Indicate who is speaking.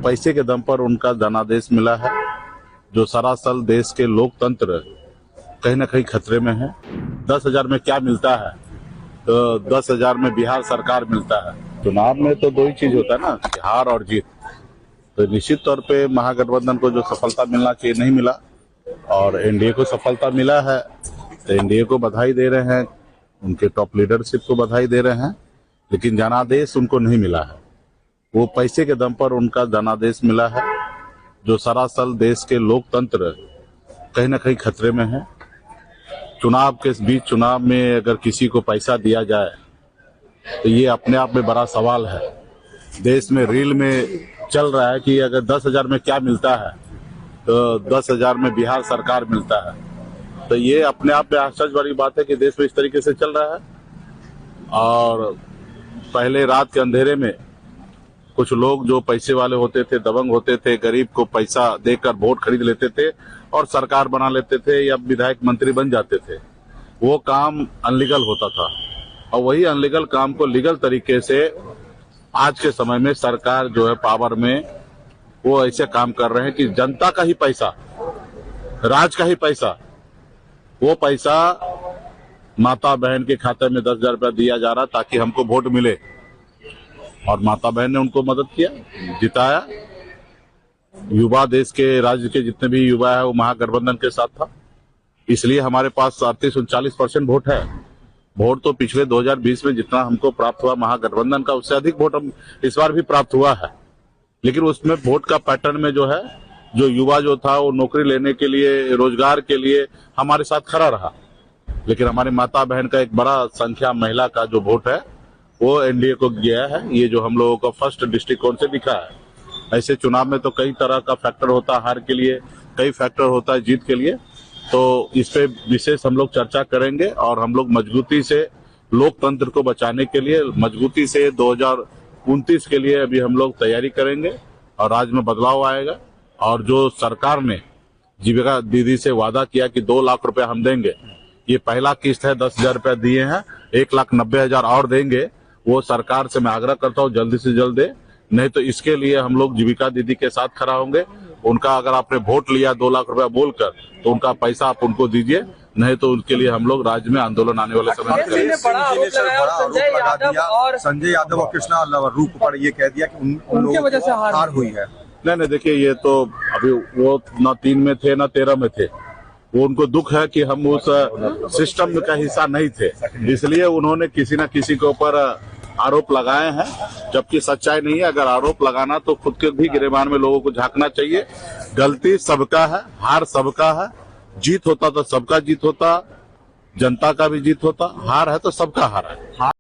Speaker 1: पैसे के दम पर उनका जनादेश मिला है, जो सरासल देश के लोकतंत्र कहीं ना कहीं खतरे में है। 10,000 में क्या मिलता है, तो 10,000 में बिहार सरकार मिलता है। चुनाव में तो दो ही चीज होता है ना, हार और जीत। तो निश्चित तौर पे महागठबंधन को जो सफलता मिलना चाहिए नहीं मिला, और एनडीए को सफलता मिला है, तो एनडीए को बधाई दे रहे हैं, उनके टॉप लीडरशिप को बधाई दे रहे हैं। लेकिन जनादेश उनको नहीं मिला है, वो पैसे के दम पर उनका जनादेश मिला है, जो सरासल देश के लोकतंत्र कहीं ना कहीं खतरे में है। चुनाव के बीच चुनाव में अगर किसी को पैसा दिया जाए तो ये अपने आप में बड़ा सवाल है। देश में रील में चल रहा है कि अगर 10,000 में क्या मिलता है, तो 10,000 में बिहार सरकार मिलता है। तो ये अपने आप में आश्चर्य वाली बात है कि देश में इस तरीके से चल रहा है। और पहले रात के अंधेरे में कुछ लोग जो पैसे वाले होते थे, दबंग होते थे, गरीब को पैसा देकर वोट खरीद लेते थे और सरकार बना लेते थे या विधायक मंत्री बन जाते थे। वो काम अनलीगल होता था, और वही अनलीगल काम को लीगल तरीके से आज के समय में सरकार जो है पावर में, वो ऐसे काम कर रहे हैं कि जनता का ही पैसा, राज का ही पैसा, वो पैसा माता बहन के खाते में 10,000 रुपया दिया जा रहा ताकि हमको वोट मिले। और माता बहन ने उनको मदद किया, जिताया। युवा देश के राज्य के जितने भी युवा है वो महागठबंधन के साथ था, इसलिए हमारे पास 38-39% वोट है। वोट तो पिछले 2020 में जितना हमको प्राप्त हुआ महागठबंधन का, उससे अधिक वोट हम इस बार भी प्राप्त हुआ है। लेकिन उसमें वोट का पैटर्न में जो है, जो युवा जो था वो नौकरी लेने के लिए, रोजगार के लिए हमारे साथ खड़ा रहा। लेकिन हमारी माता बहन का एक बड़ा संख्या महिला का जो वोट है वो एनडीए को गया है। ये जो हम लोगों का फर्स्ट दृष्टिकोण से दिखा है। ऐसे चुनाव में तो कई तरह का फैक्टर होता है हार के लिए, कई फैक्टर होता है जीत के लिए। तो इस पे विशेष हम लोग चर्चा करेंगे, और हम लोग मजबूती से लोकतंत्र को बचाने के लिए, मजबूती से 2029 के लिए अभी हम लोग तैयारी करेंगे, और राज्य में बदलाव आएगा। और जो सरकार ने जीविका दीदी से वादा किया कि 2 लाख रुपए हम देंगे, ये पहला किस्त है, 10,000 रुपया दिए हैं, 1,90,000 और देंगे। वो सरकार से मैं आग्रह करता हूँ जल्दी से जल्द दे, नहीं तो इसके लिए हम लोग जीविका दीदी के साथ खड़ा होंगे। उनका अगर आपने वोट लिया 2 लाख रुपया बोलकर, तो उनका पैसा आप उनको दीजिए, नहीं तो उनके लिए हम लोग राज्य में आंदोलन आने वाले समय में
Speaker 2: संजय यादव और कृष्णा रूप पर ये कह दिया कि उन लोगों की हार हुई है।
Speaker 1: नहीं, देखिए, ये तो अभी वो न 3 में थे न 13 में थे। वो उनको दुख है कि हम उस सिस्टम का हिस्सा नहीं थे, इसलिए उन्होंने किसी न किसी के ऊपर आरोप लगाए हैं, जबकि सच्चाई नहीं है। अगर आरोप लगाना तो खुद के भी गिरेबान में लोगों को झांकना चाहिए। गलती सबका है, हार सबका है। जीत होता तो सबका जीत होता, जनता का भी जीत होता। हार है तो सबका हार है।